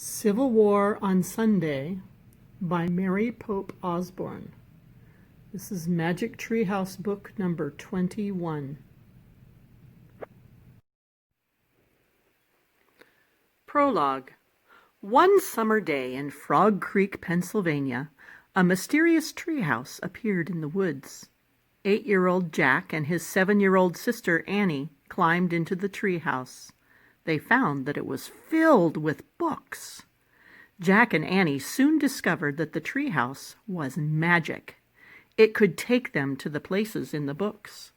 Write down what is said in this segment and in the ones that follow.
Civil War on Sunday by Mary Pope Osborne. This is Magic Treehouse book number 21. Prologue. One summer day in Frog Creek, Pennsylvania, a mysterious treehouse appeared in the woods. 8-year-old Jack and his 7-year-old sister Annie climbed into the treehouse. They found that it was filled with books. Jack and Annie soon discovered that the treehouse was magic. It could take them to the places in the books.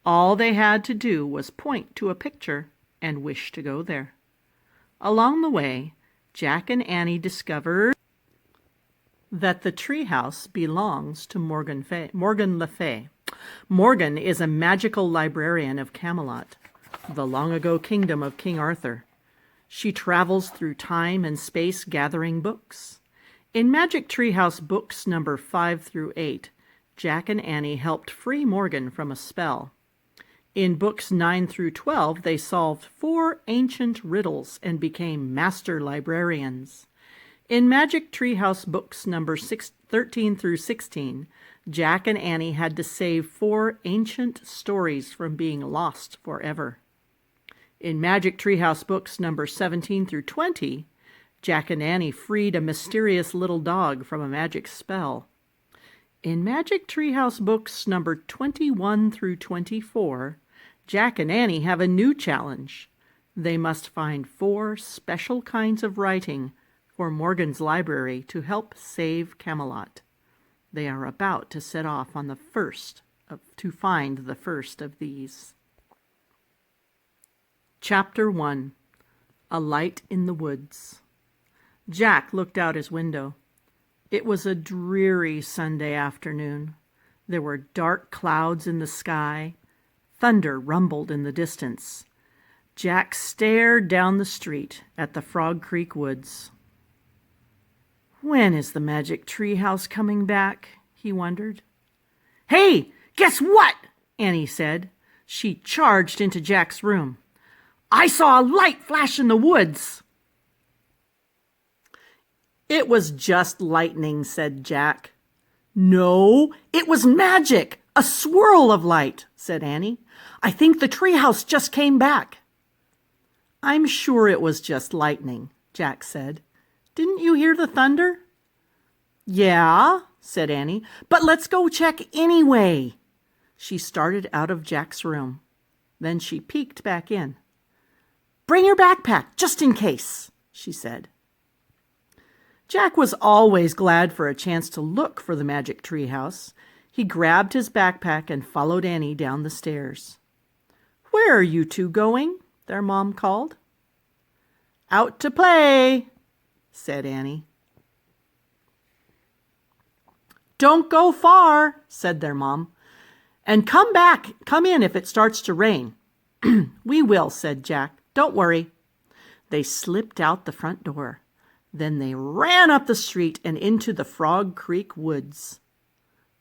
All they had to do was point to a picture and wish to go there. Along the way, Jack and Annie discovered that the treehouse belongs to Morgan Le Fay. Morgan is a magical librarian of Camelot, the long-ago kingdom of King Arthur. She travels through time and space gathering books. In Magic Treehouse books number 5 through 8, Jack and Annie helped free Morgan from a spell. In books 9 through 12, they solved 4 ancient riddles and became master librarians. In Magic Treehouse books number 13 through 16, Jack and Annie had to save 4 ancient stories from being lost forever. In Magic Treehouse books number 17 through 20, Jack and Annie freed a mysterious little dog from a magic spell. In Magic Treehouse books number 21 through 24, Jack and Annie have a new challenge. They must find 4 special kinds of writing for Morgan's library to help save Camelot. They are about to set off on to find the first of these. Chapter 1. A Light in the Woods. Jack looked out his window. It was a dreary Sunday afternoon. There were dark clouds in the sky. Thunder rumbled in the distance. Jack stared down the street at the Frog Creek woods. When is the Magic Treehouse coming back? He wondered. Hey, guess what? Annie said. She charged into Jack's room. I saw a light flash in the woods. It was just lightning, said Jack. No, it was magic, a swirl of light, said Annie. I think the treehouse just came back. I'm sure it was just lightning, Jack said. Didn't you hear the thunder? Yeah, said Annie, but let's go check anyway. She started out of Jack's room. Then she peeked back in. Bring your backpack, just in case, she said. Jack was always glad for a chance to look for the Magic Treehouse. He grabbed his backpack and followed Annie down the stairs. Where are you two going? Their mom called. Out to play, said Annie. Don't go far, said their mom. And come in if it starts to rain. We will, said Jack. Don't worry. They slipped out the front door. Then they ran up the street and into the Frog Creek woods.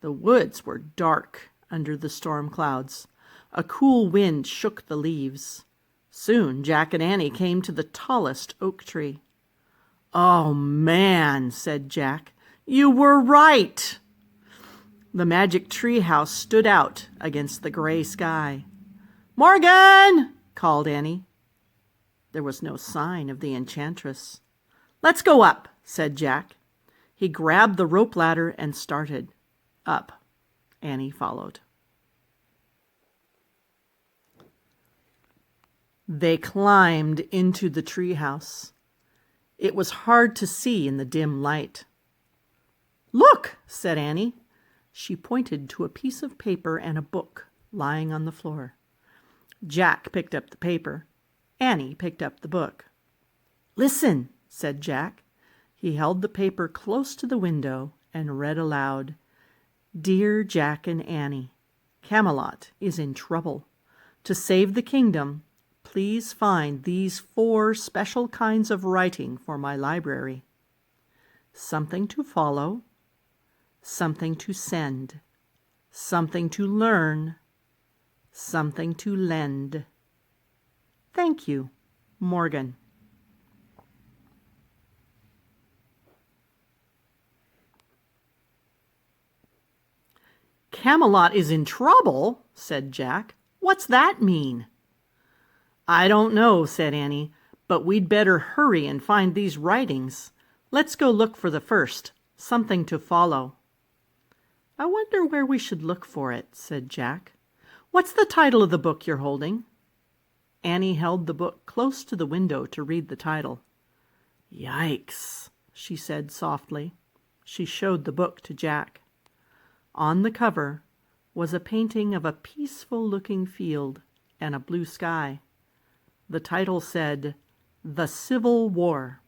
The woods were dark under the storm clouds. A cool wind shook the leaves. Soon Jack and Annie came to the tallest oak tree. Oh, man, said Jack. You were right. The Magic Treehouse stood out against the gray sky. Morgan, called Annie. There was no sign of the enchantress. Let's go up, said Jack. He grabbed the rope ladder and started. Up. Annie followed. They climbed into the treehouse. It was hard to see in the dim light. Look, said Annie. She pointed to a piece of paper and a book lying on the floor. Jack picked up the paper. Annie picked up the book. Listen, said Jack. He held the paper close to the window and read aloud. Dear Jack and Annie, Camelot is in trouble. To save the kingdom, please find these 4 special kinds of writing for my library. Something to follow, something to send, something to learn, something to lend. Thank you, Morgan. Camelot is in trouble, said Jack. What's that mean? I don't know, said Annie, but we'd better hurry and find these writings. Let's go look for the first, something to follow. I wonder where we should look for it, said Jack. What's the title of the book you're holding? Annie held the book close to the window to read the title. Yikes, she said softly. She showed the book to Jack. On the cover was a painting of a peaceful-looking field and a blue sky. The title said, The Civil War.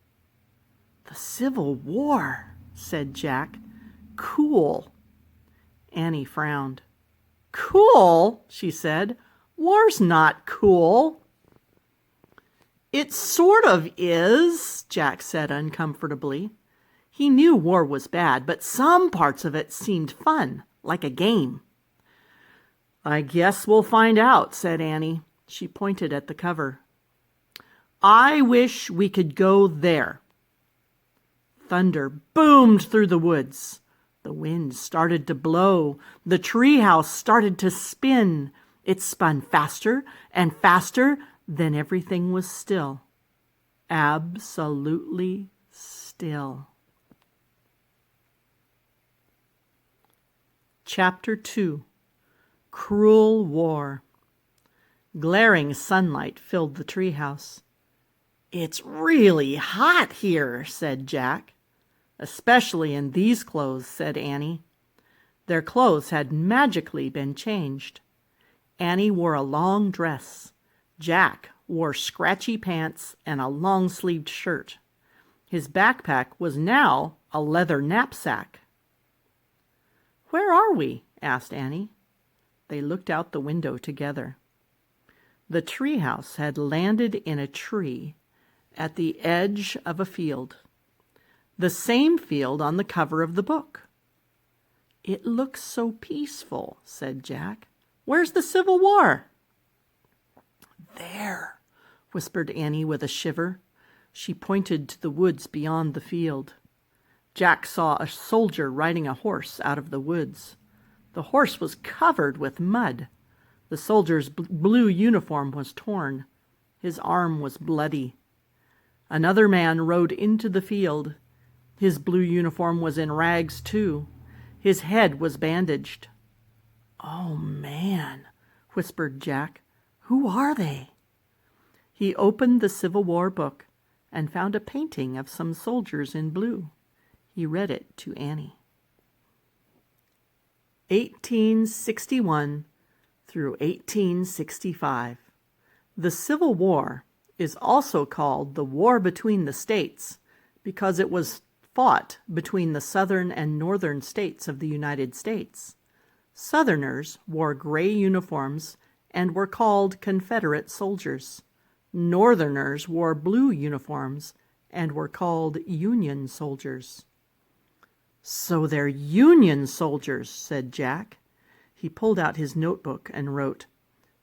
The Civil War, said Jack. Cool. Annie frowned. Cool, she said. War's not cool. It sort of is, Jack said uncomfortably. He knew war was bad, but some parts of it seemed fun, like a game. I guess we'll find out, said Annie. She pointed at the cover. I wish we could go there. Thunder boomed through the woods. The wind started to blow. The treehouse started to spin. It spun faster and faster. Then everything was still. Absolutely still. Chapter 2. Cruel War. Glaring sunlight filled the treehouse. It's really hot here, said Jack. Especially in these clothes, said Annie. Their clothes had magically been changed. Annie wore a long dress. Jack wore scratchy pants and a long-sleeved shirt. His backpack was now a leather knapsack. Where are we? Asked Annie. They looked out the window together. The treehouse had landed in a tree at the edge of a field. The same field on the cover of the book. It looks so peaceful, said Jack. Where's the Civil War? There, whispered Annie with a shiver. She pointed to the woods beyond the field. Jack saw a soldier riding a horse out of the woods. The horse was covered with mud. The soldier's blue uniform was torn. His arm was bloody. Another man rode into the field. His blue uniform was in rags, too. His head was bandaged. Oh, man, whispered Jack. Who are they? He opened the Civil War book and found a painting of some soldiers in blue. He read it to Annie. 1861 through 1865. The Civil War is also called the War between the States because it was fought between the southern and northern states of the United States. Southerners wore gray uniforms and were called Confederate soldiers. Northerners wore blue uniforms and were called Union soldiers. So they're Union soldiers, said Jack. He pulled out his notebook and wrote,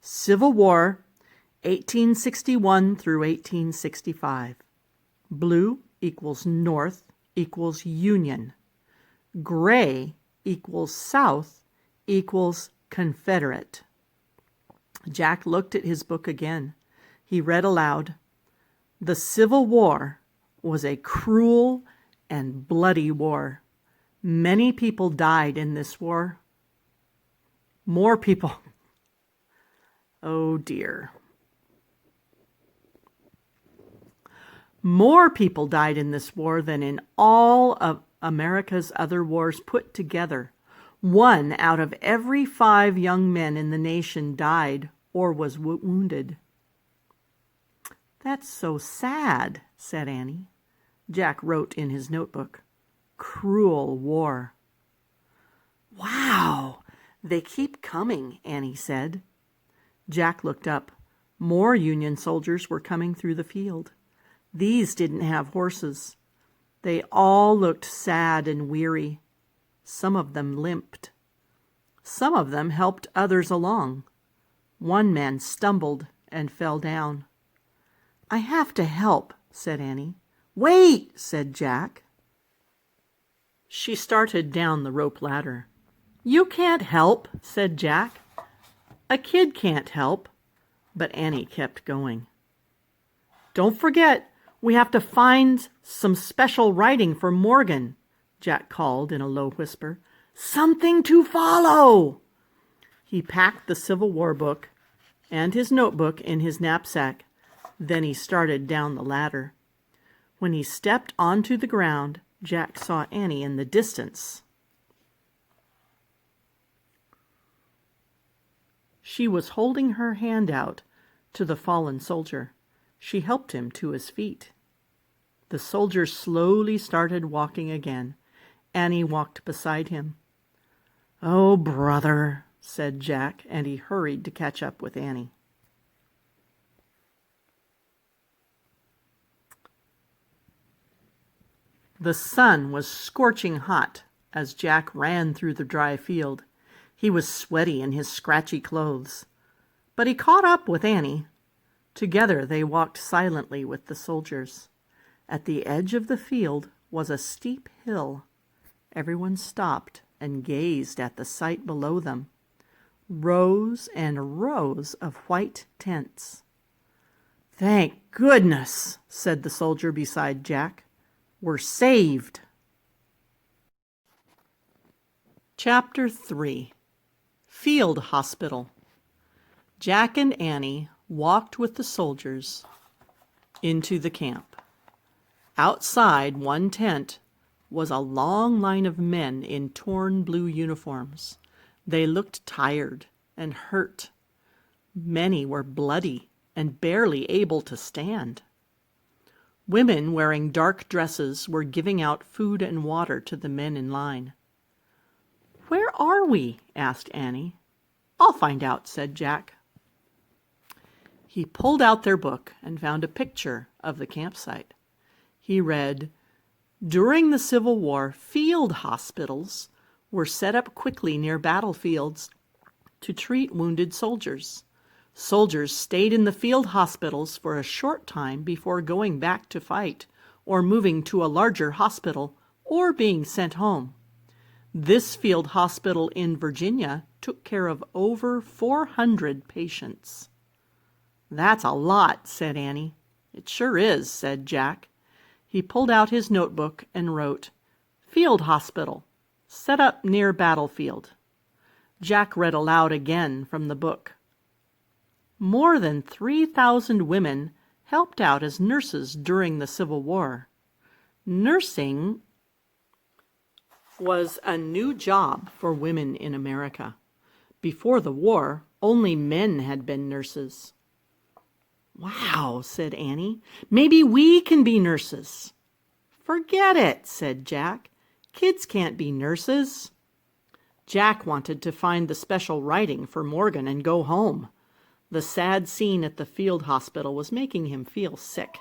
Civil War, 1861 through 1865. Blue equals North equals Union. Gray equals South equals Confederate. Jack looked at his book again. He read aloud, The Civil War was a cruel and bloody war. Many people died in this war. More people. Oh dear. More people died in this war than in all of America's other wars put together. 1 out of every 5 young men in the nation died or was wounded. That's so sad, said Annie. Jack wrote in his notebook, Cruel war. Wow, they keep coming, Annie said. Jack looked up. More Union soldiers were coming through the field. These didn't have horses. They all looked sad and weary. Some of them limped. Some of them helped others along. One man stumbled and fell down. I have to help, said Annie. Wait, said Jack. She started down the rope ladder. "You can't help," said Jack. "A kid can't help." But Annie kept going. "Don't forget, we have to find some special writing for Morgan," Jack called in a low whisper. "Something to follow!" He packed the Civil War book and his notebook in his knapsack. Then he started down the ladder. When he stepped onto the ground, Jack saw Annie in the distance. She was holding her hand out to the fallen soldier. She helped him to his feet. The soldier slowly started walking again. Annie walked beside him. "Oh, brother," said Jack, and he hurried to catch up with Annie. The sun was scorching hot as Jack ran through the dry field. He was sweaty in his scratchy clothes. But he caught up with Annie. Together they walked silently with the soldiers. At the edge of the field was a steep hill. Everyone stopped and gazed at the sight below them. Rows and rows of white tents. "Thank goodness," said the soldier beside Jack. "We're saved." Chapter 3. Field Hospital. Jack and Annie walked with the soldiers into the camp. Outside one tent was a long line of men in torn blue uniforms. They looked tired and hurt. Many were bloody and barely able to stand. Women wearing dark dresses were giving out food and water to the men in line. "Where are we?" asked Annie. "I'll find out," said Jack. He pulled out their book and found a picture of the campsite. He read, "During the Civil War, field hospitals were set up quickly near battlefields to treat wounded soldiers. Soldiers stayed in the field hospitals for a short time before going back to fight or moving to a larger hospital or being sent home. This field hospital in Virginia took care of over 400 patients." "That's a lot," said Annie. "It sure is," said Jack. He pulled out his notebook and wrote, "Field hospital, set up near battlefield." Jack read aloud again from the book. "More than 3,000 women helped out as nurses during the Civil War. Nursing was a new job for women in America. Before the war, only men had been nurses." "Wow," said Annie. "Maybe we can be nurses." "Forget it," said Jack. "Kids can't be nurses." Jack wanted to find the special writing for Morgan and go home. The sad scene at the field hospital was making him feel sick.